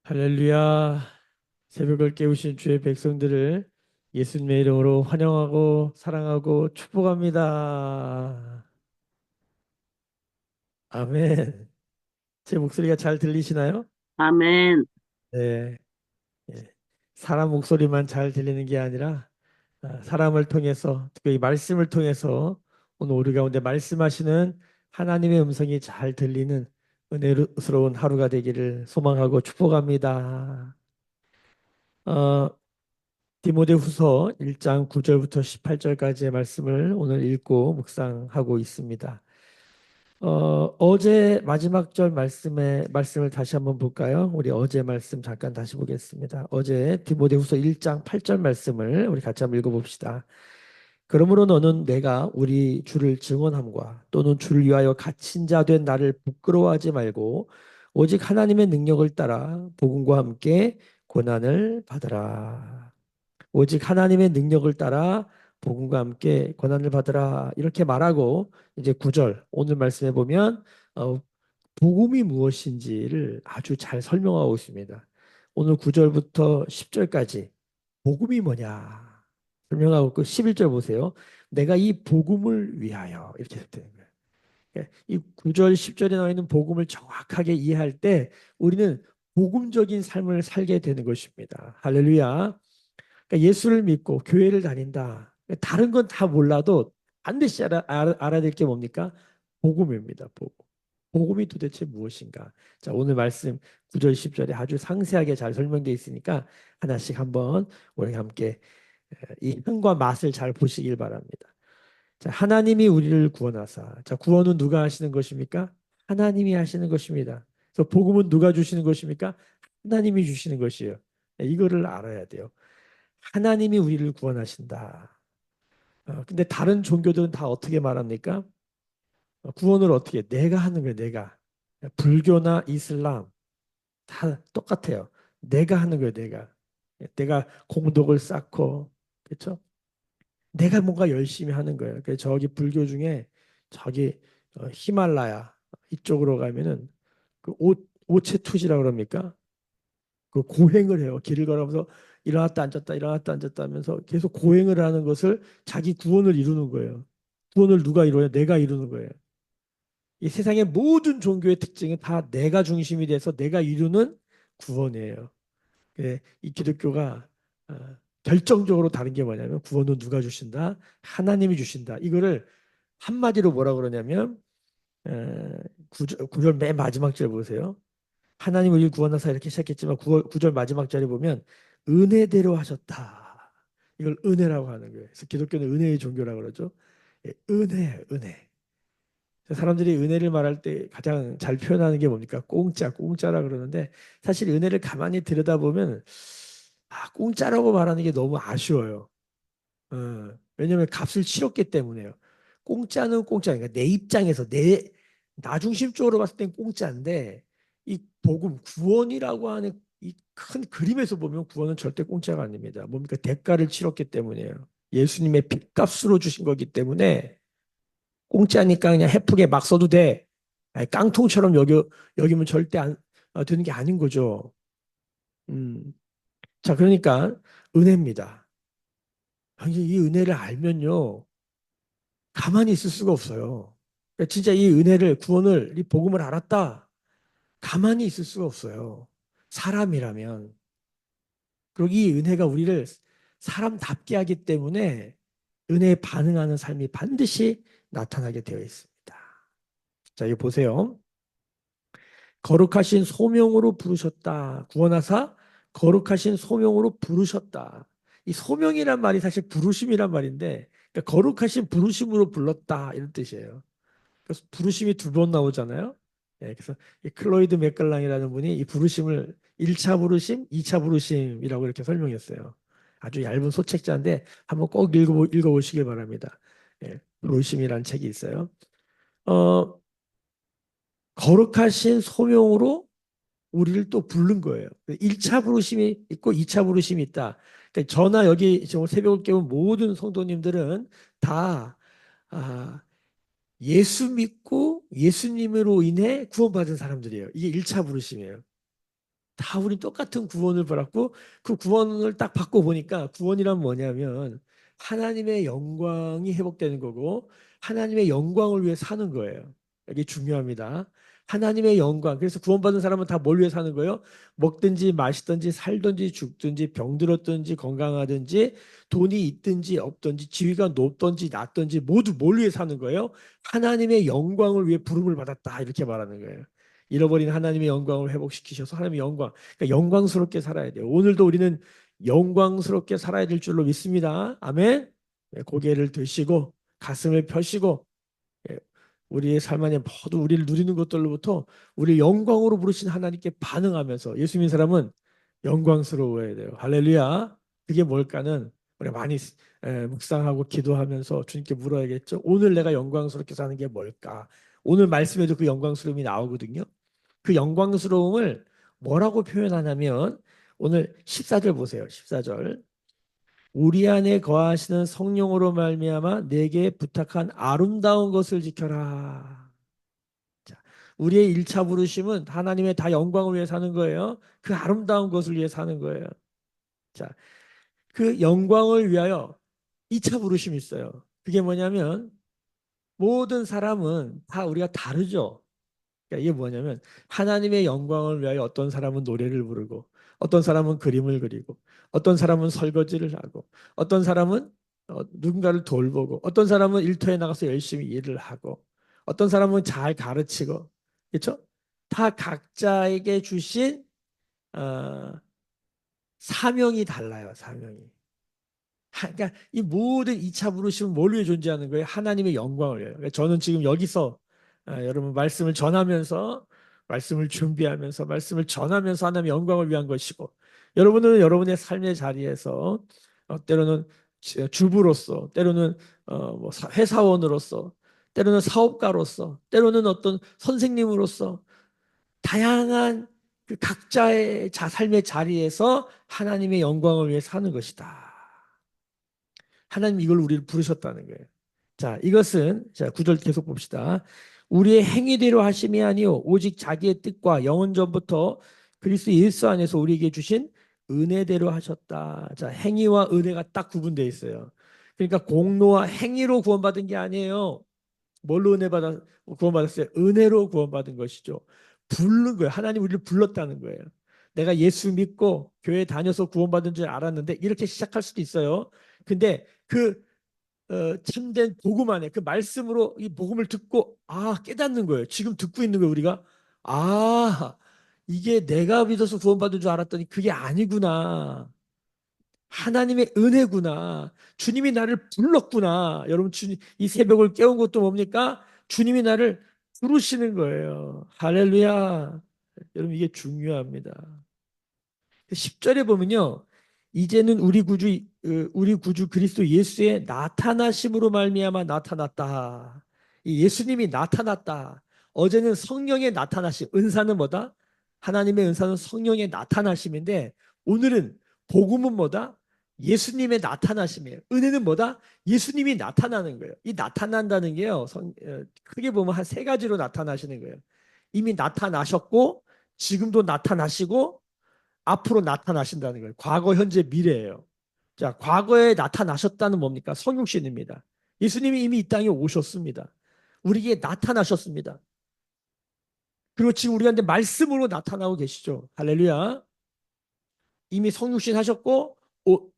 할렐루야. 새벽을 깨우신 주의 백성들을 예수님의 이름으로 환영하고 사랑하고 축복합니다. 아멘. 제 목소리가 잘 들리시나요? 아멘. 네. 예. 사람 목소리만 잘 들리는 게 아니라 사람을 통해서 특히 말씀을 통해서 오늘 우리 가운데 말씀하시는 하나님의 음성이 잘 들리는 은혜스러운 하루가 되기를 소망하고 축복합니다. 어, 디모데후서 1장 9절부터 18절까지의 말씀을 오늘 읽고 묵상하고 있습니다. 어제 마지막 절 말씀을 다시 한번 볼까요? 우리 어제 말씀 잠깐 다시 보겠습니다. 어제 디모데후서 1장 8절 말씀을 우리 같이 한번 읽어봅시다. 그러므로 너는 내가 우리 주를 증언함과 또는 주를 위하여 갇힌 자 된 나를 부끄러워하지 말고 오직 하나님의 능력을 따라 복음과 함께 고난을 받으라. 오직 하나님의 능력을 따라 복음과 함께 고난을 받으라 이렇게 말하고 이제 9절 오늘 말씀해 보면 복음이 무엇인지를 아주 잘 설명하고 있습니다. 오늘 9절부터 10절까지 복음이 뭐냐 설명하고 있고 11절 보세요. 내가 이 복음을 위하여 이렇게 되는 거예요. 이 9절 10절에 나와 있는 복음을 정확하게 이해할 때 우리는 복음적인 삶을 살게 되는 것입니다. 할렐루야. 그러니까 예수를 믿고 교회를 다닌다. 다른 건 다 몰라도 반드시 알아야 될 게 뭡니까? 복음입니다. 복음. 복음이 도대체 무엇인가? 자, 오늘 말씀 9절 10절에 아주 상세하게 잘 설명되어 있으니까 하나씩 한번 우리 함께 이 향과 맛을 잘 보시길 바랍니다. 자, 하나님이 우리를 구원하사. 자, 구원은 누가 하시는 것입니까? 하나님이 하시는 것입니다. 그래서 복음은 누가 주시는 것입니까? 하나님이 주시는 것이에요. 이거를 알아야 돼요. 하나님이 우리를 구원하신다. 근데 다른 종교들은 다 어떻게 말합니까? 구원을 어떻게? 내가 하는 거예요, 내가. 불교나 이슬람 다 똑같아요. 내가 하는 거예요, 내가. 내가 공덕을 쌓고, 그렇죠? 내가 뭔가 열심히 하는 거예요. 그래서 저기 불교 중에 저기 히말라야 이쪽으로 가면은 그 오체투지라고 그럽니까? 그 고행을 해요. 길을 걸어가면서 일어났다 앉았다 일어났다 앉았다 하면서 계속 고행을 하는 것을 자기 구원을 이루는 거예요. 구원을 누가 이루어요? 내가 이루는 거예요. 이 세상의 모든 종교의 특징은 다 내가 중심이 돼서 내가 이루는 구원이에요. 이 기독교가 결정적으로 다른 게 뭐냐면 구원은 누가 주신다? 하나님이 주신다. 이거를 한마디로 뭐라 그러냐면 구절 맨 마지막 절 보세요. 하나님 우리를 구원하사 이렇게 시작했지만 9절 마지막 절에 보면 은혜대로 하셨다. 이걸 은혜라고 하는 거예요. 그래서 기독교는 은혜의 종교라고 그러죠. 은혜, 은혜. 사람들이 은혜를 말할 때 가장 잘 표현하는 게 뭡니까? 공짜, 공짜라 그러는데 사실 은혜를 가만히 들여다보면 공짜라고 말하는 게 너무 아쉬워요. 왜냐하면 값을 치렀기 때문에요. 공짜는 공짜니까 내 입장에서 나 중심적으로 봤을 땐 공짜인데 이 복음 구원이라고 하는 이 큰 그림에서 보면 구원은 절대 공짜가 아닙니다. 뭡니까? 대가를 치렀기 때문이에요. 예수님의 핏값으로 주신 거기 때문에 공짜니까 그냥 헤프게 막 써도 돼. 아니, 깡통처럼 여기면 절대 되는 게 아닌 거죠. 음. 자, 그러니까 은혜입니다. 이 은혜를 알면요. 가만히 있을 수가 없어요. 그러니까 진짜 이 은혜를, 구원을, 이 복음을 알았다. 가만히 있을 수가 없어요. 사람이라면. 그리고 이 은혜가 우리를 사람답게 하기 때문에 은혜에 반응하는 삶이 반드시 나타나게 되어 있습니다. 자, 이거 보세요. 거룩하신 소명으로 부르셨다. 구원하사 거룩하신 소명으로 부르셨다. 이 소명이란 말이 사실 부르심이란 말인데 그러니까 거룩하신 부르심으로 불렀다 이런 뜻이에요. 그래서 부르심이 두 번 나오잖아요. 그래서 이 클로이드 맥갈랑이라는 분이 이 부르심을 1차 부르심, 2차 부르심이라고 이렇게 설명했어요. 아주 얇은 소책자인데 한번 꼭 읽어보시길 바랍니다. 부르심이라는 책이 있어요. 어, 거룩하신 소명으로 우리를 또 부른 거예요. 1차 부르심이 있고 2차 부르심이 있다. 그러니까 저나 여기 지금 새벽을 깨운 모든 성도님들은 다 아, 예수 믿고 예수님으로 인해 구원받은 사람들이에요. 이게 1차 부르심이에요. 다 우리 똑같은 구원을 받았고 그 구원을 딱 받고 보니까 구원이란 뭐냐면 하나님의 영광이 회복되는 거고 하나님의 영광을 위해 사는 거예요. 이게 중요합니다. 하나님의 영광. 그래서 구원받은 사람은 다 뭘 위해 사는 거예요? 먹든지 마시든지 살든지 죽든지 병들었든지 건강하든지 돈이 있든지 없든지 지위가 높든지 낮든지 모두 뭘 위해 사는 거예요? 하나님의 영광을 위해 부름을 받았다. 이렇게 말하는 거예요. 잃어버린 하나님의 영광을 회복시키셔서 하나님의 영광, 그러니까 영광스럽게 살아야 돼요. 오늘도 우리는 영광스럽게 살아야 될 줄로 믿습니다. 아멘. 네, 고개를 드시고 가슴을 펴시고 예, 우리의 삶 안에 모두 우리를 누리는 것들로부터 우리 영광으로 부르신 하나님께 반응하면서 예수 믿는 사람은 영광스러워야 돼요. 할렐루야. 그게 뭘까는 우리 많이 묵상하고 기도하면서 주님께 물어야겠죠. 오늘 내가 영광스럽게 사는 게 뭘까? 오늘 말씀에도 그 영광스러움이 나오거든요. 그 영광스러움을 뭐라고 표현하냐면 오늘 14절 보세요. 14절. 우리 안에 거하시는 성령으로 말미암아 내게 부탁한 아름다운 것을 지켜라. 자, 우리의 1차 부르심은 하나님의 다 영광을 위해 사는 거예요. 그 아름다운 것을 위해 사는 거예요. 자, 그 영광을 위하여 2차 부르심이 있어요. 그게 뭐냐면 모든 사람은 다 우리가 다르죠. 그러니까 이게 뭐냐면 하나님의 영광을 위하여 어떤 사람은 노래를 부르고 어떤 사람은 그림을 그리고 어떤 사람은 설거지를 하고 어떤 사람은 누군가를 돌보고 어떤 사람은 일터에 나가서 열심히 일을 하고 어떤 사람은 잘 가르치고 그렇죠? 다 각자에게 주신 어, 사명이 달라요. 사명이. 그러니까 이 모든 2차 부르심은 뭘 위해 존재하는 거예요? 하나님의 영광을 위해요. 그러니까 저는 지금 여기서 여러분 말씀을 전하면서 말씀을 준비하면서 말씀을 전하면서 하나님의 영광을 위한 것이고 여러분은 여러분의 삶의 자리에서 때로는 주부로서 때로는 뭐 회사원으로서 때로는 사업가로서 때로는 어떤 선생님으로서 다양한 그 각자의 삶의 자리에서 하나님의 영광을 위해 사는 것이다. 하나님 이걸 우리를 부르셨다는 거예요. 자, 이것은 자, 구절 계속 봅시다. 우리의 행위대로 하심이 아니요 오직 자기의 뜻과 영원 전부터 그리스도 예수 안에서 우리에게 주신 은혜대로 하셨다. 자, 행위와 은혜가 딱 구분되어 있어요. 그러니까 공로와 행위로 구원받은 게 아니에요. 뭘로 은혜 받아 구원받았어요? 은혜로 구원받은 것이죠. 부른 거예요. 하나님 우리를 불렀다는 거예요. 내가 예수 믿고 교회 다녀서 구원받은 줄 알았는데 이렇게 시작할 수도 있어요. 근데 그 참된 복음 안에 그 말씀으로 이 복음을 듣고 깨닫는 거예요. 지금 듣고 있는 거예요. 우리가 아 이게 내가 믿어서 구원받은 줄 알았더니 그게 아니구나. 하나님의 은혜구나. 주님이 나를 불렀구나. 여러분 주님 이 새벽을 깨운 것도 뭡니까? 주님이 나를 부르시는 거예요. 할렐루야. 여러분 이게 중요합니다. 10절에 보면요. 이제는 우리 구주 그리스도 예수의 나타나심으로 말미암아 나타났다. 이 예수님이 나타났다. 어제는 성령의 나타나심. 은사는 뭐다? 하나님의 은사는 성령의 나타나심인데 오늘은 복음은 뭐다? 예수님의 나타나심이에요. 은혜는 뭐다? 예수님이 나타나는 거예요. 이 나타난다는 게요. 크게 보면 한 세 가지로 나타나시는 거예요. 이미 나타나셨고 지금도 나타나시고 앞으로 나타나신다는 거예요. 과거, 현재, 미래예요. 자, 과거에 나타나셨다는 뭡니까? 성육신입니다. 예수님이 이미 이 땅에 오셨습니다. 우리에게 나타나셨습니다. 그리고 지금 우리한테 말씀으로 나타나고 계시죠. 할렐루야. 이미 성육신 하셨고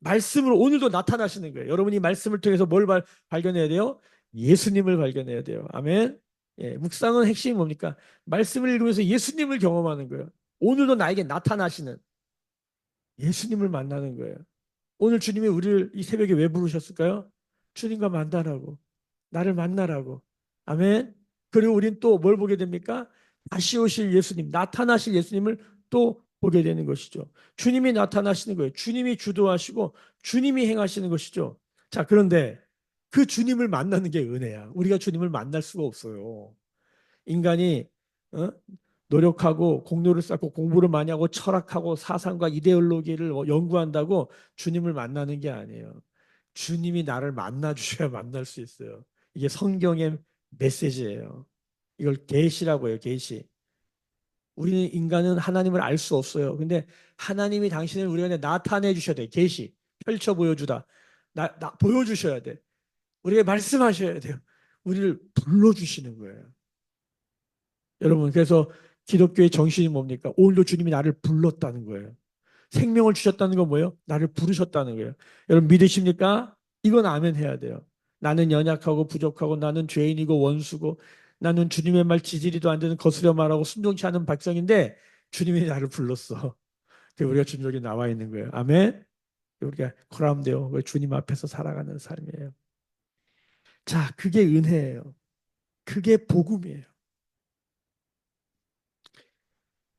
말씀으로 오늘도 나타나시는 거예요. 여러분이 말씀을 통해서 뭘 발견해야 돼요? 예수님을 발견해야 돼요. 아멘. 예, 묵상은 핵심이 뭡니까? 말씀을 읽으면서 예수님을 경험하는 거예요. 오늘도 나에게 나타나시는 예수님을 만나는 거예요. 오늘 주님이 우리를 이 새벽에 왜 부르셨을까요? 주님과 만나라고. 나를 만나라고. 아멘. 그리고 우린 또 뭘 보게 됩니까? 다시 오실 예수님, 나타나실 예수님을 또 보게 되는 것이죠. 주님이 나타나시는 거예요. 주님이 주도하시고 주님이 행하시는 것이죠. 자, 그런데 그 주님을 만나는 게 은혜야. 우리가 주님을 만날 수가 없어요. 인간이 어? 노력하고 공로를 쌓고 공부를 많이 하고 철학하고 사상과 이데올로기를 연구한다고 주님을 만나는 게 아니에요. 주님이 나를 만나 주셔야 만날 수 있어요. 이게 성경의 메시지예요. 이걸 계시라고 해요. 계시. 우리는 인간은 하나님을 알 수 없어요. 근데 하나님이 당신을 우리가 나타내 주셔야 돼. 계시, 펼쳐 보여주다. 보여주셔야 돼. 우리가 말씀하셔야 돼요. 우리를 불러주시는 거예요. 여러분, 그래서 기독교의 정신이 뭡니까? 오늘도 주님이 나를 불렀다는 거예요. 생명을 주셨다는 건 뭐예요? 나를 부르셨다는 거예요. 여러분 믿으십니까? 이건 아멘 해야 돼요. 나는 연약하고 부족하고 나는 죄인이고 원수고 나는 주님의 말 지지리도 안 되는 거스려 말하고 순종치 않은 백성인데 주님이 나를 불렀어. 그 우리가 주님 여기 나와 있는 거예요. 아멘. 우리가 코람데오 주님 앞에서 살아가는 삶이에요. 자, 그게 은혜예요. 그게 복음이에요.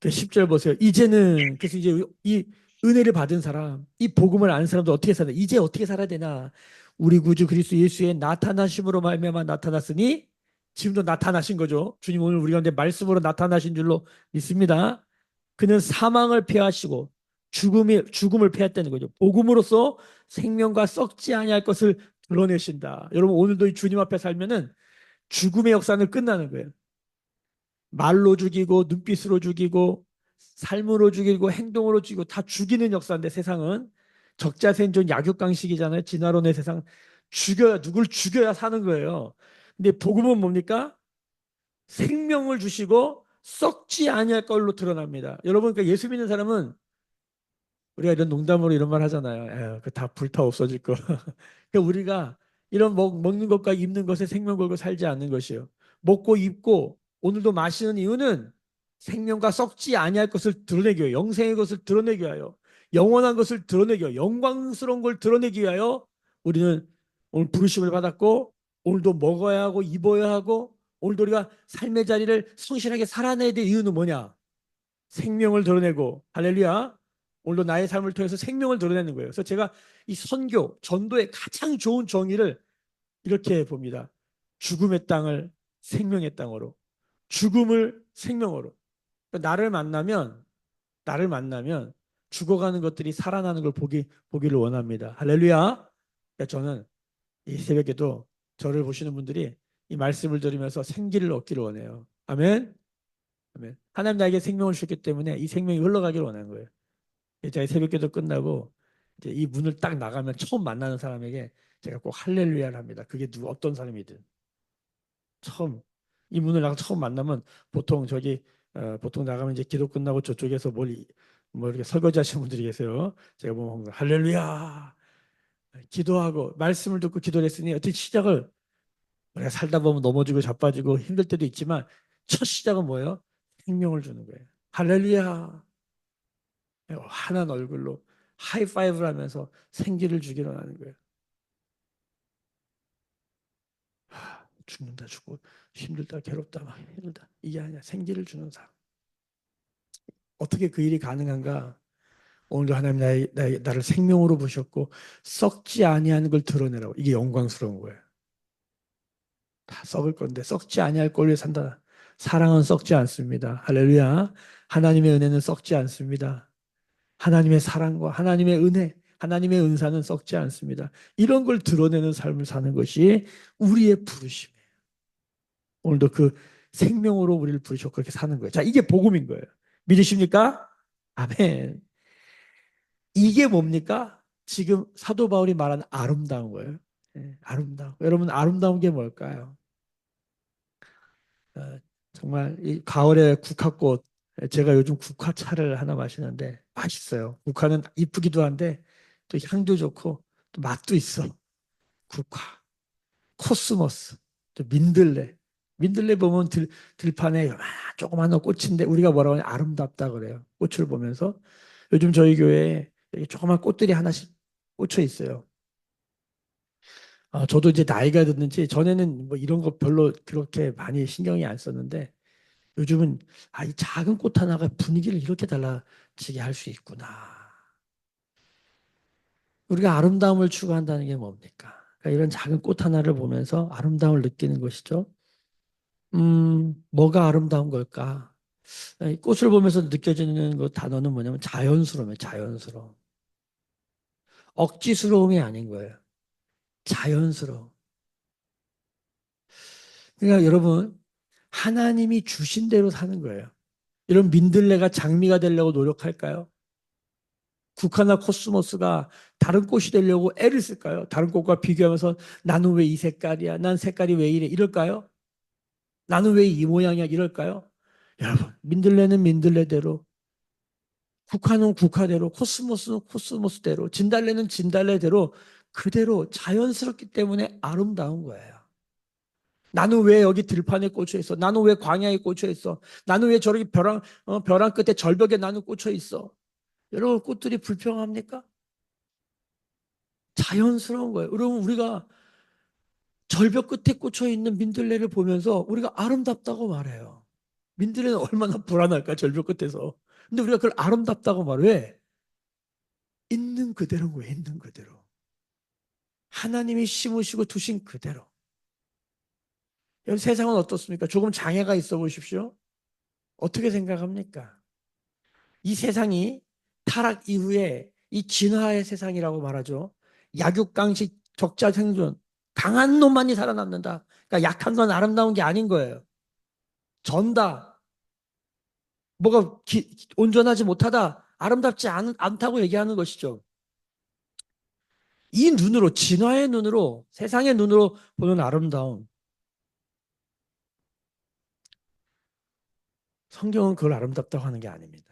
그 10절 보세요. 이제는 그래서 이제 이 은혜를 받은 사람, 이 복음을 아는 사람도 어떻게 살아? 이제 어떻게 살아야 되나? 우리 구주 그리스도 예수의 나타나심으로 말미암아 나타났으니 지금도 나타나신 거죠. 주님 오늘 우리 가운데 말씀으로 나타나신 줄로 믿습니다. 그는 사망을 패하시고 죽음을 패했다는 거죠. 복음으로써 생명과 썩지 아니할 것을 드러내신다. 여러분 오늘도 이 주님 앞에 살면은 죽음의 역사는 끝나는 거예요. 말로 죽이고 눈빛으로 죽이고 삶으로 죽이고 행동으로 죽이고 다 죽이는 역사인데 세상은 적자생존 약육강식이잖아요. 진화론의 세상 죽여야 누굴 죽여야 사는 거예요. 근데 복음은 뭡니까? 생명을 주시고 썩지 아니할 걸로 드러납니다. 여러분 그러니까 예수 믿는 사람은 우리가 이런 농담으로 이런 말 하잖아요. 그 다 불타 없어질 거. 그러니까 우리가 이런 먹는 것과 입는 것에 생명 걸고 살지 않는 것이요. 먹고 입고 오늘도 마시는 이유는 생명과 썩지 아니할 것을 드러내기 위하여 영생의 것을 드러내기 위하여 영원한 것을 드러내기 위하여 영광스러운 걸 드러내기 위하여 우리는 오늘 부르심을 받았고 오늘도 먹어야 하고 입어야 하고 오늘도 우리가 삶의 자리를 성실하게 살아내야 될 이유는 뭐냐? 생명을 드러내고 할렐루야. 오늘도 나의 삶을 통해서 생명을 드러내는 거예요. 그래서 제가 이 선교, 전도의 가장 좋은 정의를 이렇게 봅니다. 죽음의 땅을 생명의 땅으로, 죽음을 생명으로. 그러니까 나를 만나면 죽어가는 것들이 살아나는 걸 보기를 원합니다. 할렐루야. 그러니까 저는 이 새벽에도 저를 보시는 분들이 이 말씀을 들으면서 생기를 얻기를 원해요. 아멘. 아멘. 하나님 나에게 생명을 주셨기 때문에 이 생명이 흘러가기를 원하는 거예요. 제가 새벽기도 끝나고 이제 이 문을 딱 나가면 처음 만나는 사람에게 제가 꼭 할렐루야를 합니다. 그게 어떤 사람이든 처음 이 문을 나가 처음 만나면 보통 보통 나가면 이제 기도 끝나고 저쪽에서 뭐 이렇게 설거지 하시는 분들이 계세요. 제가 보면 할렐루야 기도하고 말씀을 듣고 기도를 했으니 어떻게 시작을 우리가 살다 보면 넘어지고 자빠지고 힘들 때도 있지만 첫 시작은 뭐예요? 생명을 주는 거예요. 할렐루야 환한 얼굴로 하이파이브를 하면서 생기를 주기로 하는 거예요. 죽는다 죽고 힘들다 괴롭다 막 힘들다 이게 아니야. 생기를 주는 사람. 어떻게 그 일이 가능한가? 오늘도 하나님 나를 생명으로 보셨고 썩지 아니하는 걸 드러내라고. 이게 영광스러운 거예요. 다 썩을 건데 썩지 아니할 꼴로 산다. 사랑은 썩지 않습니다. 할렐루야. 하나님의 은혜는 썩지 않습니다. 하나님의 사랑과 하나님의 은혜, 하나님의 은사는 썩지 않습니다. 이런 걸 드러내는 삶을 사는 것이 우리의 부르심이에요. 오늘도 그 생명으로 우리를 부르셨고 그렇게 사는 거예요. 자, 이게 복음인 거예요. 믿으십니까? 아멘. 이게 뭡니까? 지금 사도 바울이 말하는 아름다운 거예요. 아름다운. 여러분 아름다운 게 뭘까요? 어, 정말 이 가을에 국화꽃 제가 요즘 국화차를 하나 마시는데 맛있어요. 국화는 이쁘기도 한데 또 향도 좋고 또 맛도 있어. 국화, 코스모스, 또 민들레 보면 들판에 조그마한 꽃인데 우리가 뭐라고 하냐 아름답다 그래요. 꽃을 보면서 요즘 저희 교회에 이렇게 조그만 꽃들이 하나씩 꽂혀 있어요. 저도 이제 나이가 됐는지 전에는 뭐 이런 거 별로 그렇게 많이 신경이 안 썼는데 요즘은 이 작은 꽃 하나가 분위기를 이렇게 달라지게 할 수 있구나. 우리가 아름다움을 추구한다는 게 뭡니까? 그러니까 이런 작은 꽃 하나를 보면서 아름다움을 느끼는 것이죠. 뭐가 아름다운 걸까? 이 꽃을 보면서 느껴지는 그 단어는 뭐냐면 자연스러움이에요. 자연스러움. 억지스러움이 아닌 거예요. 자연스러움. 그러니까 여러분 하나님이 주신 대로 사는 거예요. 이런 민들레가 장미가 되려고 노력할까요? 국화나 코스모스가 다른 꽃이 되려고 애를 쓸까요? 다른 꽃과 비교하면서 나는 왜 이 색깔이야? 난 색깔이 왜 이래? 이럴까요? 나는 왜 이 모양이야? 이럴까요? 여러분, 민들레는 민들레대로, 국화는 국화대로, 코스모스는 코스모스대로, 진달래는 진달래대로 그대로 자연스럽기 때문에 아름다운 거예요. 나는 왜 여기 들판에 꽂혀 있어? 나는 왜 광야에 꽂혀 있어? 나는 왜 저렇게 벼랑 끝에 절벽에 나는 꽂혀 있어? 여러분, 꽃들이 불평합니까? 자연스러운 거예요. 여러분, 우리가 절벽 끝에 꽂혀 있는 민들레를 보면서 우리가 아름답다고 말해요. 민들레는 얼마나 불안할까, 절벽 끝에서. 근데 우리가 그걸 아름답다고 말해. 왜? 있는 그대로인 거예요, 있는 그대로. 하나님이 심으시고 두신 그대로. 여러분, 세상은 어떻습니까? 조금 장애가 있어 보십시오. 어떻게 생각합니까? 이 세상이 타락 이후에 이 진화의 세상이라고 말하죠. 약육강식 적자 생존. 강한 놈만이 살아남는다. 그러니까 약한 건 아름다운 게 아닌 거예요. 전다. 뭐가 온전하지 못하다. 아름답지 않다고 얘기하는 것이죠. 이 눈으로, 진화의 눈으로, 세상의 눈으로 보는 아름다움. 성경은 그걸 아름답다고 하는 게 아닙니다.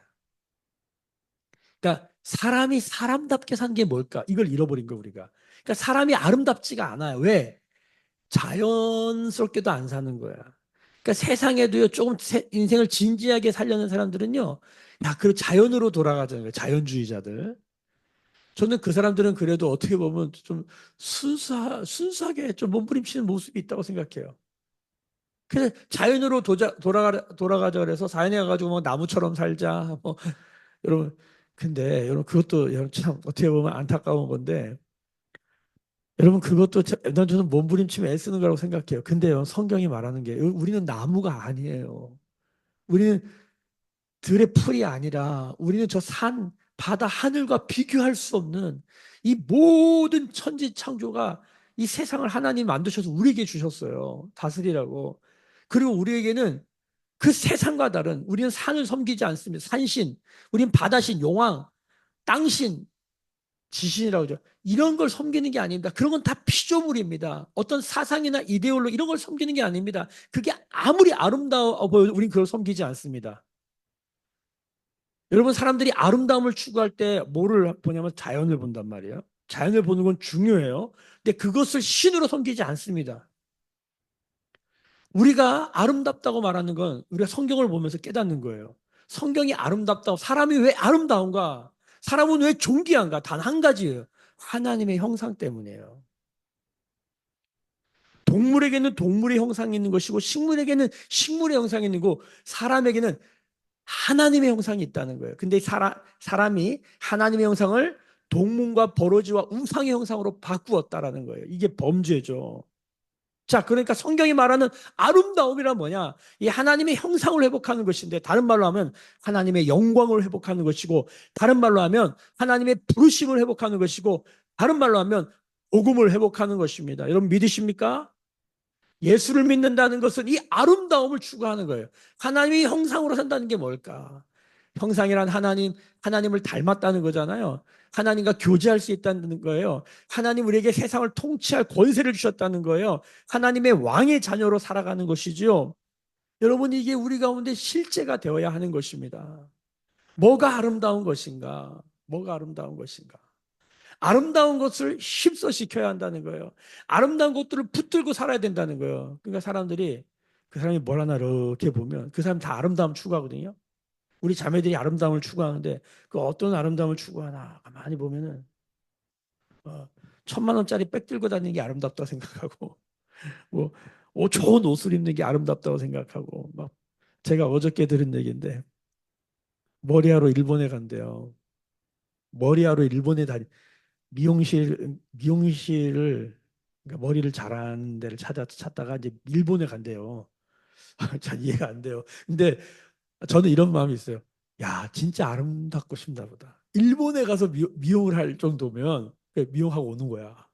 그러니까 사람이 사람답게 산 게 뭘까? 이걸 잃어버린 거 우리가. 그러니까 사람이 아름답지가 않아요. 왜? 자연스럽게도 안 사는 거야. 그러니까 세상에도요, 조금 인생을 진지하게 살려는 사람들은요, 야, 그 자연으로 돌아가자는 거예요. 자연주의자들. 저는 그 사람들은 그래도 어떻게 보면 좀 순수하게 좀 몸부림치는 모습이 있다고 생각해요. 그래서 자연으로 돌아가자 그래서 자연에 가가지고 뭐 나무처럼 살자. 뭐, 여러분. 근데 여러분 그것도 여러분 참 어떻게 보면 안타까운 건데 여러분 그것도 난 저는 몸부림치며 애쓰는 거라고 생각해요. 근데요 성경이 말하는 게 우리는 나무가 아니에요. 우리는 들의 풀이 아니라 우리는 저 산, 바다, 하늘과 비교할 수 없는 이 모든 천지 창조가 이 세상을 하나님 만드셔서 우리에게 주셨어요. 다스리라고. 그리고 우리에게는 그 세상과 다른 우리는 산을 섬기지 않습니다. 산신, 우리는 바다신, 용왕, 땅신, 지신이라고 그러죠. 이런 걸 섬기는 게 아닙니다. 그런 건 다 피조물입니다. 어떤 사상이나 이데올로 이런 걸 섬기는 게 아닙니다. 그게 아무리 아름다워 보여도 우리는 그걸 섬기지 않습니다. 여러분 사람들이 아름다움을 추구할 때 뭐를 보냐면 자연을 본단 말이에요. 자연을 보는 건 중요해요. 근데 그것을 신으로 섬기지 않습니다. 우리가 아름답다고 말하는 건 우리가 성경을 보면서 깨닫는 거예요. 성경이 아름답다고 사람이 왜 아름다운가? 사람은 왜 존귀한가? 단 한 가지예요. 하나님의 형상 때문이에요. 동물에게는 동물의 형상이 있는 것이고 식물에게는 식물의 형상이 있는 거고 사람에게는 하나님의 형상이 있다는 거예요. 근데 사람이 하나님의 형상을 동물과 버러지와 우상의 형상으로 바꾸었다라는 거예요. 이게 범죄죠. 자, 그러니까 성경이 말하는 아름다움이란 뭐냐? 이 하나님의 형상을 회복하는 것인데, 다른 말로 하면 하나님의 영광을 회복하는 것이고, 다른 말로 하면 하나님의 부르심을 회복하는 것이고, 다른 말로 하면 복음을 회복하는 것입니다. 여러분 믿으십니까? 예수를 믿는다는 것은 이 아름다움을 추구하는 거예요. 하나님의 형상으로 산다는 게 뭘까? 형상이란 하나님을 닮았다는 거잖아요. 하나님과 교제할 수 있다는 거예요. 하나님 우리에게 세상을 통치할 권세를 주셨다는 거예요. 하나님의 왕의 자녀로 살아가는 것이지요. 여러분, 이게 우리 가운데 실제가 되어야 하는 것입니다. 뭐가 아름다운 것인가? 뭐가 아름다운 것인가? 아름다운 것을 휩써시켜야 한다는 거예요. 아름다운 것들을 붙들고 살아야 된다는 거예요. 그러니까 사람들이 그 사람이 뭘 하나 이렇게 보면 그 사람 다 아름다움 추구하거든요. 우리 자매들이 아름다움을 추구하는데 그 어떤 아름다움을 추구하나 가만히 보면은 어, 1,000만 원짜리 백 들고 다니는 게 아름답다고 생각하고 뭐 좋은 옷을 입는 게 아름답다고 생각하고 막 제가 어저께 들은 얘기인데 머리하러 일본에 간대요. 머리하러 일본에 미용실을 그러니까 머리를 잘하는 데를 찾다가 이제 일본에 간대요. 잘 이해가 안 돼요. 근데 저는 이런 마음이 있어요. 야, 진짜 아름답고 싶나 보다. 일본에 가서 미용을 할 정도면 미용하고 오는 거야.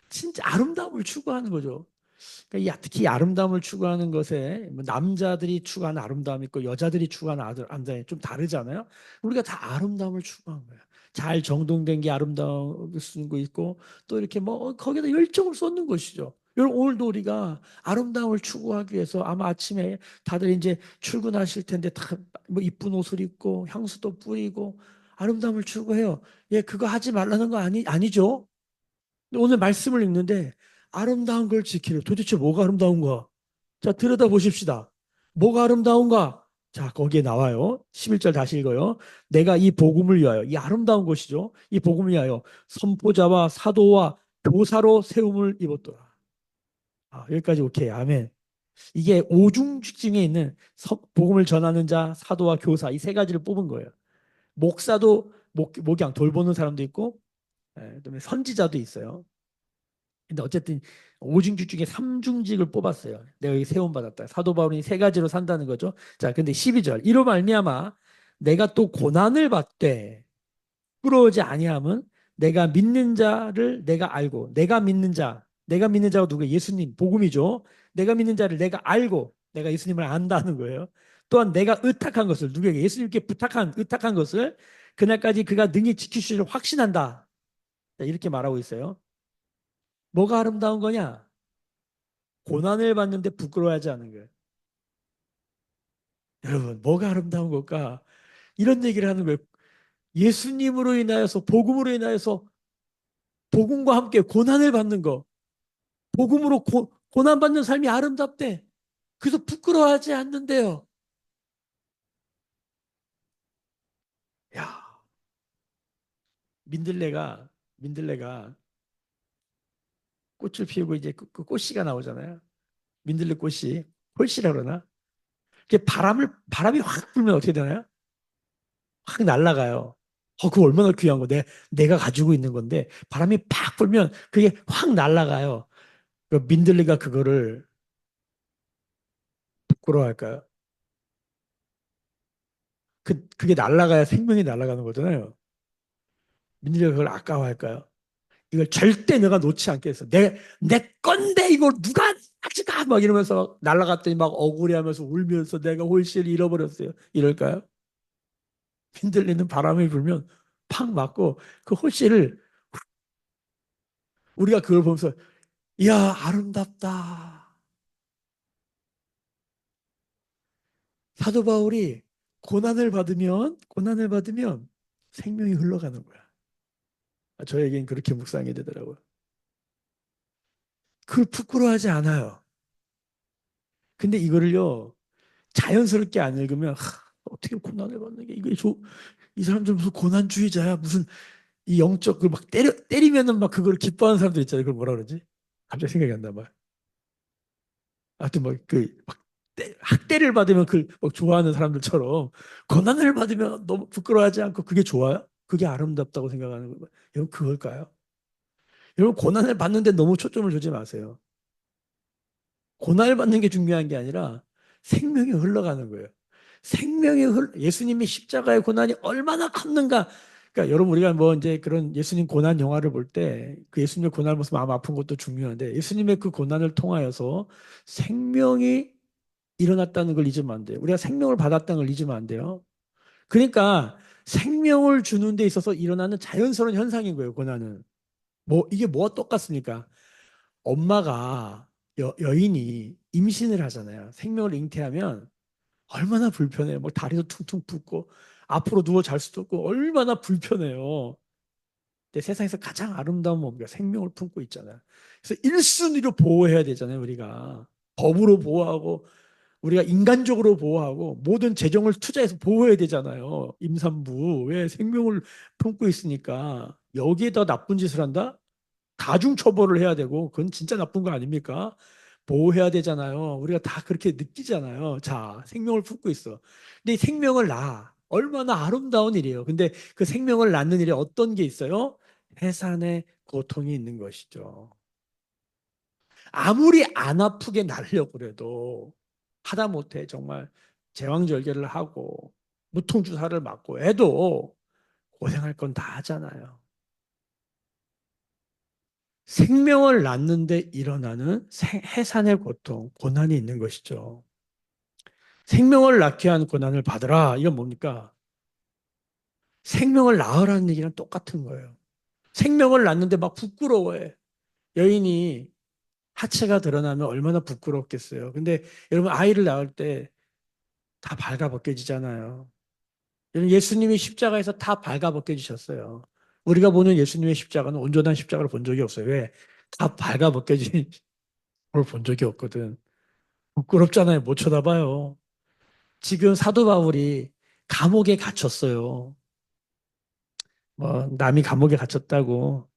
진짜 아름다움을 추구하는 거죠. 그러니까 특히 이 아름다움을 추구하는 것에 뭐 남자들이 추구하는 아름다움이 있고 여자들이 추구하는 아름다움이 좀 다르잖아요. 우리가 다 아름다움을 추구한 거예요. 잘 정돈된 게 아름다울 수도 있고 또 이렇게 뭐 거기다 열정을 쏟는 것이죠. 여러분 오늘도 우리가 아름다움을 추구하기 위해서 아마 아침에 다들 이제 출근하실 텐데 다 뭐 이쁜 옷을 입고 향수도 뿌리고 아름다움을 추구해요. 예, 그거 하지 말라는 거 아니죠? 오늘 말씀을 읽는데 아름다운 걸 지키려. 도대체 뭐가 아름다운가? 자, 들여다 보십시다. 뭐가 아름다운가? 자, 거기에 나와요. 11절 다시 읽어요. 내가 이 복음을 위하여, 이 아름다운 것이죠. 이 복음을 위하여 선포자와 사도와 교사로 세움을 입었더라. 아, 여기까지 오케이. 아멘. 이게 오중중에 있는 복음을 전하는 자, 사도와 교사 이 세 가지를 뽑은 거예요. 목사도 목양 돌보는 사람도 있고, 그다음에 선지자도 있어요. 근데 어쨌든 오중직 중에 삼중직을 뽑았어요. 내가 여기 세움 받았다. 사도 바울이 세 가지로 산다는 거죠. 자, 근데 12절 이로 말미암아 내가 또 고난을 받되 부러워지 아니함은 내가 믿는 자를 내가 알고 내가 믿는 자가 누구예요? 예수님 복음이죠. 내가 믿는 자를 내가 알고 내가 예수님을 안다는 거예요. 또한 내가 의탁한 것을 누구에게 예수님께 부탁한 의탁한 것을 그날까지 그가 능히 지키실 줄 확신한다. 자, 이렇게 말하고 있어요. 뭐가 아름다운 거냐? 고난을 받는데 부끄러워하지 않은 거예요. 여러분, 뭐가 아름다운 걸까? 이런 얘기를 하는 거예요. 예수님으로 인하여서, 복음으로 인하여서, 복음과 함께 고난을 받는 거. 복음으로 고난받는 삶이 아름답대. 그래서 부끄러워하지 않는데요. 야, 민들레가 꽃을 피우고 이제 그 꽃씨가 나오잖아요. 민들레 꽃이. 홀씨라 그러나? 바람이 확 불면 어떻게 되나요? 확 날아가요. 그거 얼마나 귀한 거. 내가 가지고 있는 건데 바람이 팍 불면 그게 확 날아가요. 그 민들레가 그거를 부끄러워할까요? 그게 날아가야 생명이 날아가는 거잖아요. 민들레가 그걸 아까워할까요? 이걸 절대 내가 놓지 않겠어. 내 건데 이걸 누가 가져가 막 이러면서 날아갔더니 막 억울해하면서 울면서 내가 홀씨를 잃어버렸어요. 이럴까요? 민들레는 바람이 불면 팍 맞고 그 홀씨를 우리가 그걸 보면서 이야 아름답다. 사도 바울이 고난을 받으면 생명이 흘러가는 거야. 저에겐 그렇게 묵상이 되더라고요. 그걸 부끄러워하지 않아요. 근데 이거를요 자연스럽게 안 읽으면 어떻게 고난을 받는 게 이 사람들 무슨 고난주의자야 무슨 이 영적 그막 때리면은 막 그걸 기뻐하는 사람들 있잖아요. 그걸 뭐라 그러지? 갑자기 생각이 안 나. 막 하여튼 막그막 학대를 받으면 그막 좋아하는 사람들처럼 고난을 받으면 너무 부끄러워하지 않고 그게 좋아요? 그게 아름답다고 생각하는 거예요. 여러분 그걸까요? 여러분 고난을 받는데 너무 초점을 두지 마세요. 고난을 받는 게 중요한 게 아니라 생명이 흘러가는 거예요. 예수님이 십자가의 고난이 얼마나 컸는가. 그러니까 여러분 우리가 뭐 이제 그런 예수님 고난 영화를 볼 때 그 예수님의 고난을 보면서 마음 아픈 것도 중요한데 예수님의 그 고난을 통하여서 생명이 일어났다는 걸 잊으면 안 돼요. 우리가 생명을 받았다는 걸 잊으면 안 돼요. 그러니까 생명을 주는 데 있어서 일어나는 자연스러운 현상인 거예요, 고난은. 이게 뭐가 똑같습니까? 엄마가 여인이 임신을 하잖아요. 생명을 잉태하면 얼마나 불편해요. 뭐 다리도 퉁퉁 붓고 앞으로 누워 잘 수도 없고 얼마나 불편해요. 근데 세상에서 가장 아름다운 몸과 생명을 품고 있잖아요. 그래서 1순위로 보호해야 되잖아요, 우리가. 법으로 보호하고 우리가 인간적으로 보호하고 모든 재정을 투자해서 보호해야 되잖아요. 임산부. 왜 생명을 품고 있으니까 여기에다 나쁜 짓을 한다? 가중 처벌을 해야 되고 그건 진짜 나쁜 거 아닙니까? 보호해야 되잖아요. 우리가 다 그렇게 느끼잖아요. 자, 생명을 품고 있어. 근데 이 생명을 낳아. 얼마나 아름다운 일이에요. 근데 그 생명을 낳는 일에 어떤 게 있어요? 해산의 고통이 있는 것이죠. 아무리 안 아프게 낳으려고 그래도 하다못해 정말 제왕절개를 하고 무통주사를 맞고 해도 고생할 건 다 하잖아요. 생명을 낳는데 일어나는 해산의 고통, 고난이 있는 것이죠. 생명을 낳게 한 고난을 받으라. 이건 뭡니까? 생명을 낳으라는 얘기랑 똑같은 거예요. 생명을 낳는데 막 부끄러워해. 여인이 하체가 드러나면 얼마나 부끄럽겠어요. 근데 여러분 아이를 낳을 때 다 발가벗겨지잖아요. 여러분 예수님이 십자가에서 다 발가벗겨지셨어요. 우리가 보는 예수님의 십자가는 온전한 십자가를 본 적이 없어요. 왜? 다 발가벗겨진 걸 본 적이 없거든. 부끄럽잖아요. 못 쳐다봐요. 지금 사도 바울이 감옥에 갇혔어요. 뭐 남이 감옥에 갇혔다고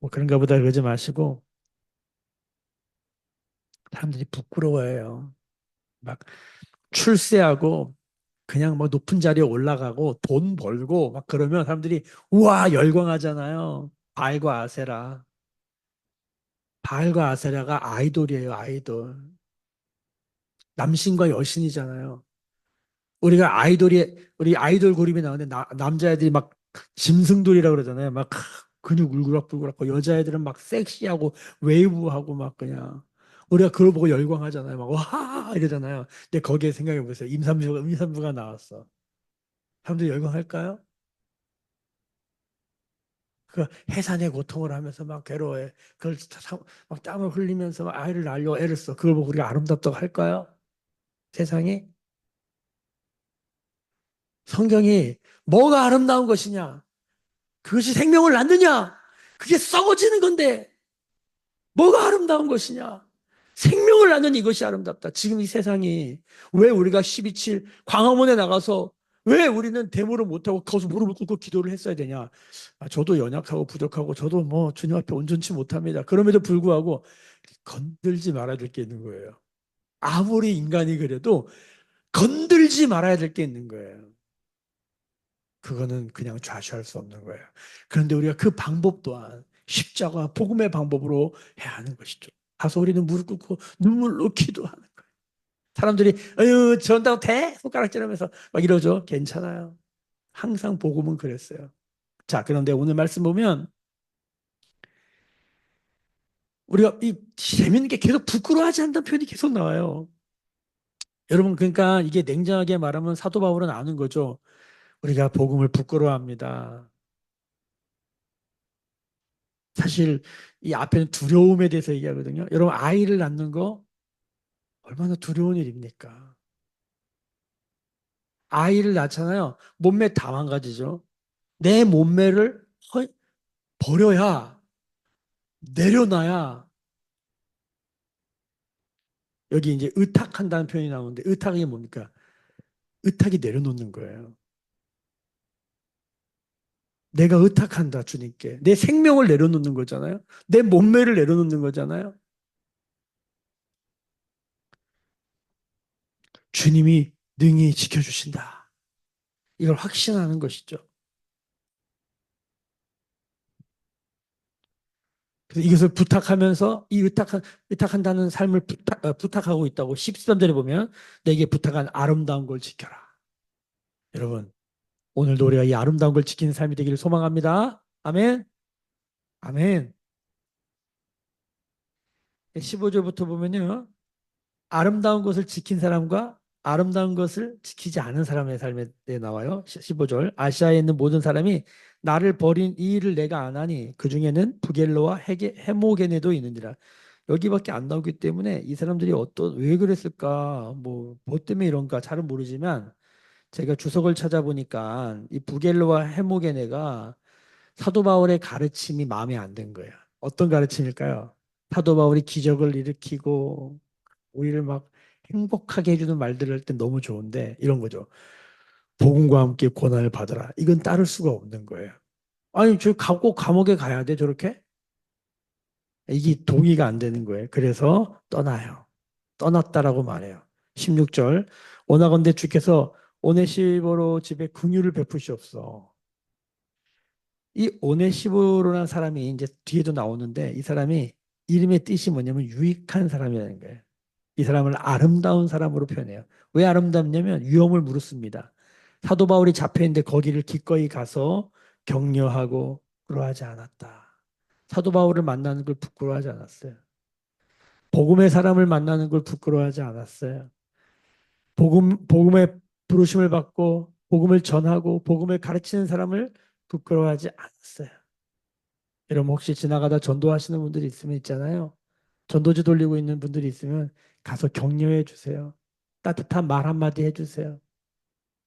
뭐 그런가 보다 그러지 마시고 사람들이 부끄러워해요. 막 출세하고 그냥 뭐 높은 자리에 올라가고 돈 벌고 막 그러면 사람들이 우와 열광하잖아요. 바알과 아세라. 바알과 아세라가 아이돌이에요, 아이돌. 남신과 여신이잖아요. 우리 아이돌 그룹이 나오는데 남자애들이 막 짐승돌이라고 그러잖아요. 막 근육 울그락불그락고 여자애들은 막 섹시하고 웨이브하고 막 그냥 우리가 그걸 보고 열광하잖아요. 막 와 이러잖아요. 근데 거기에 생각해 보세요. 임산부가 나왔어. 사람들이 열광할까요? 그 해산의 고통을 하면서 막 괴로워해. 막 땀을 흘리면서 막 아이를 낳으려고 애를 써. 그걸 보고 우리가 아름답다고 할까요? 세상에 성경이 뭐가 아름다운 것이냐? 그것이 생명을 낳느냐? 그게 썩어지는 건데 뭐가 아름다운 것이냐? 생명을 낳는 이것이 아름답다. 지금 이 세상이 왜 우리가 12.7 광화문에 나가서 왜 우리는 데모를 못하고 거기서 무릎을 꿇고 기도를 했어야 되냐? 아, 저도 연약하고 부족하고 저도 뭐 주님 앞에 온전치 못합니다. 그럼에도 불구하고 건들지 말아야 될 게 있는 거예요. 아무리 인간이 그래도 건들지 말아야 될 게 있는 거예요. 그거는 그냥 좌시할 수 없는 거예요. 그런데 우리가 그 방법 또한 십자가 복음의 방법으로 해야 하는 것이죠. 가서 우리는 무릎 꿇고 눈물로 기도하는 거예요. 사람들이 아유 전다고 대 손가락질하면서 막 이러죠. 괜찮아요. 항상 복음은 그랬어요. 자, 그런데 오늘 말씀 보면 우리가 이 재밌는 게 계속 부끄러워하지 않는 표현이 계속 나와요. 여러분 그러니까 이게 냉정하게 말하면 사도 바울은 아는 거죠. 우리가 복음을 부끄러워합니다. 사실 이 앞에는 두려움에 대해서 얘기하거든요. 여러분 아이를 낳는 거 얼마나 두려운 일입니까? 아이를 낳잖아요. 몸매 다 망가지죠. 내 몸매를 버려야 내려놔야 여기 이제 의탁한다는 표현이 나오는데 의탁이 뭡니까? 의탁이 내려놓는 거예요. 내가 의탁한다 주님께. 내 생명을 내려놓는 거잖아요. 내 몸매를 내려놓는 거잖아요. 주님이 능히 지켜주신다. 이걸 확신하는 것이죠. 그래서 이것을 부탁하면서 이 의탁한다는 삶을 부탁하고 있다고 13절에 보면 내게 부탁한 아름다운 걸 지켜라. 여러분, 오늘도 우리가 이 아름다운 걸 지키는 삶이 되기를 소망합니다. 아멘. 아멘. 15절부터 보면요. 아름다운 것을 지킨 사람과 아름다운 것을 지키지 않은 사람의 삶에 대해 나와요. 15절. 아시아에 있는 모든 사람이 나를 버린 이 일을 내가 안 하니 그 중에는 부겔로와 헤모게네도 있느니라. 여기밖에 안 나오기 때문에 이 사람들이 왜 그랬을까, 뭐 때문에 이런가 잘은 모르지만 제가 주석을 찾아보니까 이 부겔로와 헤모게네가 사도 바울의 가르침이 마음에 안 든 거예요. 어떤 가르침일까요? 사도 바울이 기적을 일으키고 우리를 막 행복하게 해주는 말들을 할 때 너무 좋은데 이런 거죠. 복음과 함께 고난을 받으라. 이건 따를 수가 없는 거예요. 아니, 꼭 감옥에 가야 돼, 저렇게? 이게 동의가 안 되는 거예요. 그래서 떠나요. 떠났다라고 말해요. 16절. 원하건대 주께서 오네시보로 집에 긍휼을 베푸시옵소서. 이 오네시보로라는 사람이 이제 뒤에도 나오는데 이 사람이 이름의 뜻이 뭐냐면 유익한 사람이라는 거예요. 이 사람을 아름다운 사람으로 표현해요. 왜 아름답냐면 위험을 무릅습니다. 사도 바울이 잡혀 있는데 거기를 기꺼이 가서 격려하고 그러하지 않았다. 사도 바울을 만나는 걸 부끄러워하지 않았어요. 복음의 사람을 만나는 걸 부끄러워하지 않았어요. 복음의 부르심을 받고 복음을 전하고 복음을 가르치는 사람을 부끄러워하지 않았어요. 여러분 혹시 지나가다 전도하시는 분들이 있으면 있잖아요. 전도지 돌리고 있는 분들이 있으면 가서 격려해 주세요. 따뜻한 말 한마디 해주세요.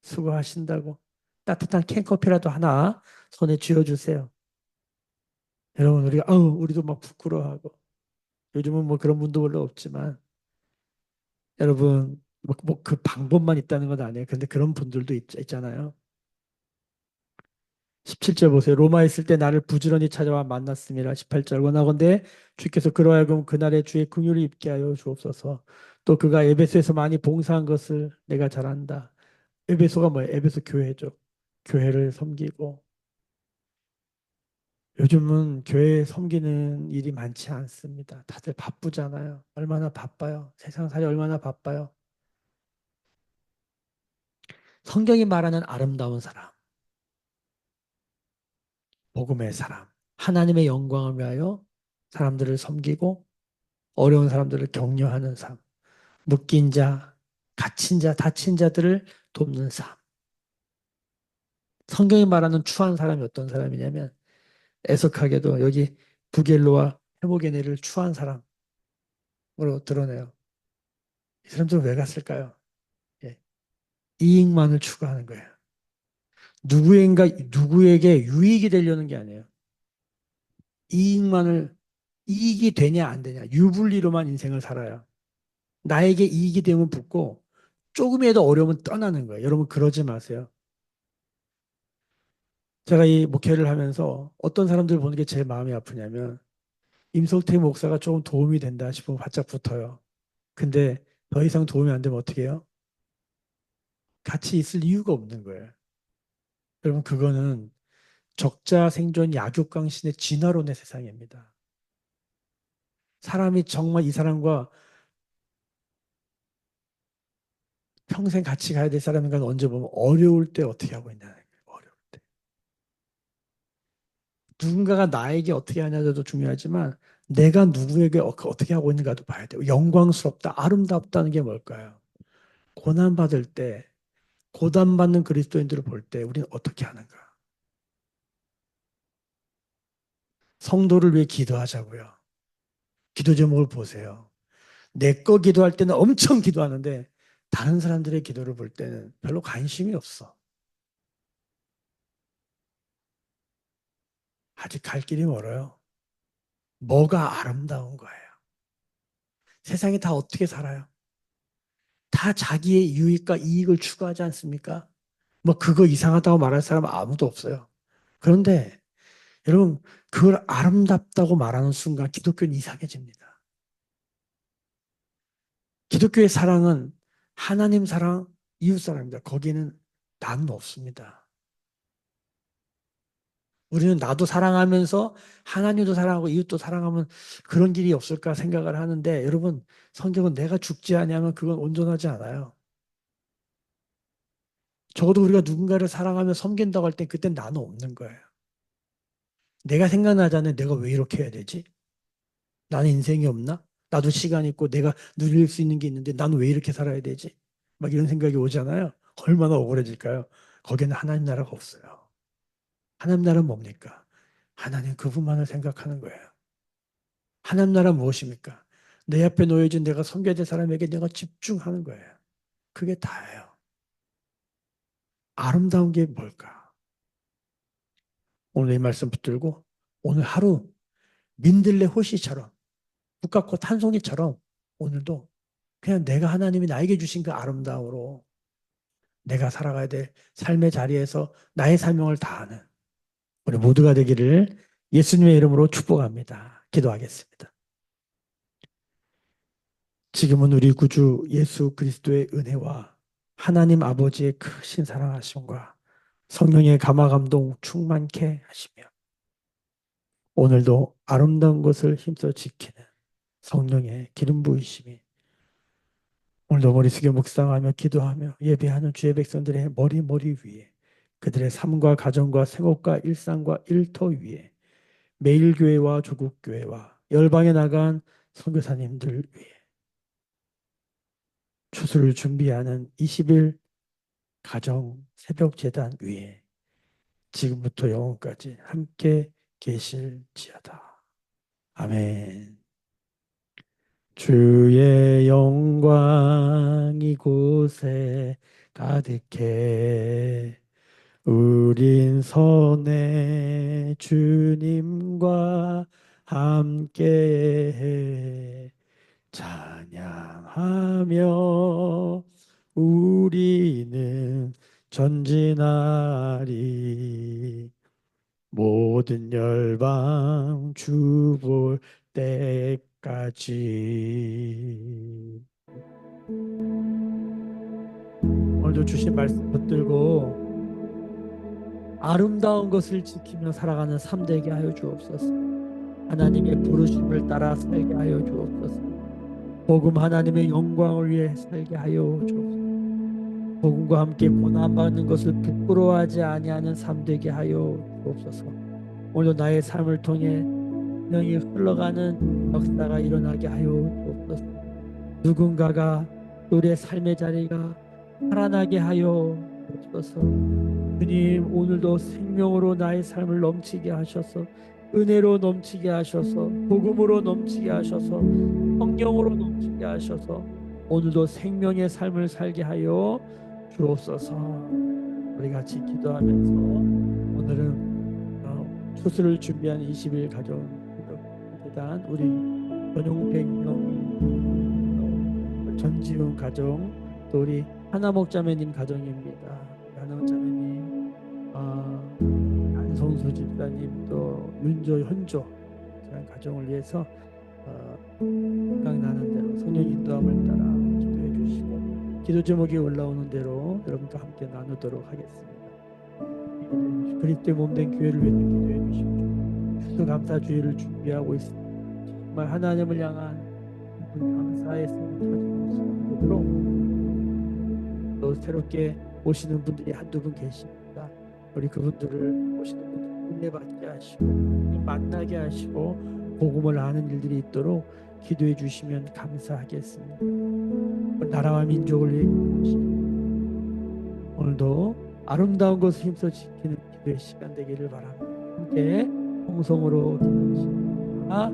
수고하신다고. 따뜻한 캔커피라도 하나 손에 쥐어주세요. 여러분 우리가 우리도 막 부끄러워하고 요즘은 뭐 그런 분도 별로 없지만 여러분 그 방법만 있다는 건 아니에요. 근데 그런 분들도 있잖아요. 17절 보세요. 로마에 있을 때 나를 부지런히 찾아와 만났습니다. 18절 원하건대 주께서 그로 하여금 그날에 주의 긍휼을 입게 하여 주옵소서. 또 그가 에베소에서 많이 봉사한 것을 내가 잘 안다. 에베소가 뭐예요? 에베소 교회죠. 교회를 섬기고 요즘은 교회 섬기는 일이 많지 않습니다. 다들 바쁘잖아요. 얼마나 바빠요. 세상살이 얼마나 바빠요. 성경이 말하는 아름다운 사람, 복음의 사람, 하나님의 영광을 위하여 사람들을 섬기고 어려운 사람들을 격려하는 삶, 묶인 자, 갇힌 자, 다친 자들을 돕는 삶. 성경이 말하는 추한 사람이 어떤 사람이냐면 애석하게도 여기 부겔로와 헤모게네를 추한 사람으로 드러내요. 이 사람들은 왜 갔을까요? 예, 이익만을 추구하는 거예요. 누구에게 유익이 되려는 게 아니에요. 이익만을 이익이 되냐 안 되냐 유불리로만 인생을 살아요. 나에게 이익이 되면 붙고 조금이라도 어려우면 떠나는 거예요. 여러분 그러지 마세요. 제가 이 목회를 하면서 어떤 사람들 보는 게 제일 마음이 아프냐면 임석태 목사가 조금 도움이 된다 싶으면 바짝 붙어요. 근데 더 이상 도움이 안 되면 어떻게 해요? 같이 있을 이유가 없는 거예요. 여러분 그거는 적자 생존 약육강신의 진화론의 세상입니다. 사람이 정말 이 사람과 평생 같이 가야 될 사람인가 언제 보면 어려울 때 어떻게 하고 있냐는 거예요. 어려울 때. 누군가가 나에게 어떻게 하냐도 중요하지만 내가 누구에게 어떻게 하고 있는가도 봐야 돼요. 영광스럽다, 아름답다는 게 뭘까요? 고난받을 때, 고난받는 그리스도인들을 볼 때 우리는 어떻게 하는가? 성도를 위해 기도하자고요. 기도 제목을 보세요. 내 거 기도할 때는 엄청 기도하는데 다른 사람들의 기도를 볼 때는 별로 관심이 없어. 아직 갈 길이 멀어요. 뭐가 아름다운 거예요? 세상이 다 어떻게 살아요? 다 자기의 유익과 이익을 추구하지 않습니까? 뭐 그거 이상하다고 말할 사람은 아무도 없어요. 그런데 여러분 그걸 아름답다고 말하는 순간 기독교는 이상해집니다. 기독교의 사랑은 하나님 사랑, 이웃 사랑입니다. 거기는 나는 없습니다. 우리는 나도 사랑하면서 하나님도 사랑하고 이웃도 사랑하면 그런 길이 없을까 생각을 하는데 여러분 성경은 내가 죽지 아니하면 그건 온전하지 않아요. 적어도 우리가 누군가를 사랑하며 섬긴다고 할 때 그땐 나는 없는 거예요. 내가 생각나잖아요. 내가 왜 이렇게 해야 되지? 나는 인생이 없나? 나도 시간 있고 내가 누릴 수 있는 게 있는데 나는 왜 이렇게 살아야 되지? 막 이런 생각이 오잖아요. 얼마나 억울해질까요? 거기는 하나님 나라가 없어요. 하나님 나라는 뭡니까? 하나님 그분만을 생각하는 거예요. 하나님 나라 무엇입니까? 내 앞에 놓여진 내가 섬겨야 될 사람에게 내가 집중하는 거예요. 그게 다예요. 아름다운 게 뭘까? 오늘 이 말씀 붙들고 오늘 하루 민들레 호시처럼 북각꽃 한 송이처럼 오늘도 그냥 내가 하나님이 나에게 주신 그 아름다움으로 내가 살아가야 될 삶의 자리에서 나의 사명을 다하는 우리 모두가 되기를 예수님의 이름으로 축복합니다. 기도하겠습니다. 지금은 우리 구주 예수 그리스도의 은혜와 하나님 아버지의 크신 사랑하심과 성령의 감화 감동 충만케 하시며 오늘도 아름다운 것을 힘써 지키는 성령의 기름 부으심이 오늘도 머리 숙여 묵상하며 기도하며 예배하는 주의 백성들의 머리 위에 그들의 삶과 가정과 생업과 일상과 일터 위에 매일교회와 조국교회와 열방에 나간 선교사님들 위해 추수를 준비하는 20일 가정 새벽 제단 위에 지금부터 영원까지 함께 계실지어다. 아멘. 주의 영광 이곳에 가득해 우린 선의 주님과 함께해 찬양하며 우리는 전진하리 모든 열방 주 볼 때까지. 오늘도 주신 말씀 붙들고 아름다운 것을 지키며 살아가는 삶 되게 하여 주옵소서. 하나님의 부르심을 따라 살게 하여 주옵소서. 복음 하나님의 영광을 위해 살게 하여 주옵소서. 복음과 함께 고난받는 것을 부끄러워하지 아니하는 삶 되게 하여 주옵소서. 오늘도 나의 삶을 통해 명이 흘러가는 역사가 일어나게 하여 주옵소서. 누군가가 우리의 삶의 자리가 살아나게 하여 주옵소서. 주님, 오늘도 생명으로 나의 삶을 넘치게 하셔서 은혜로 넘치게 하셔서 복음으로 넘치게 하셔서 성령으로 넘치게 하셔서 오늘도 생명의 삶을 살게 하여 주옵소서. 우리 같이 기도하면서 오늘은 추수를 준비한 20일 가정 대단 우리 전용백명 전지훈 가정 또 우리 하나목자매님 가정입니다. 하나목자매님 안성수 집사님 또 윤조 현조 그런 가정을 위해서 생각나는 대로 성령 인도함을 따라 기도해 주시고 기도 제목이 올라오는 대로 여러분과 함께 나누도록 하겠습니다. 그리스도의 몸된 교회를 위해서 기도해 주십시오. 추수감사주의를 준비하고 있습니다. 정말 하나님을 향한 감사의 삶을 가지고 있는 분으로 또 새롭게 오시는 분들이 한두 분 계십니다. 우리 그분들을 오시는 분들 은혜 받게 하시고 만나게 하시고 복음을 아는 일들이 있도록 기도해 주시면 감사하겠습니다. 나라와 민족을 위해 기도하시고 오늘도 아름다운 것을 힘써 지키는 기도의 시간 되기를 바랍니다. 함께 통성으로 기도하십니다.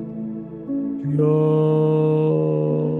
주여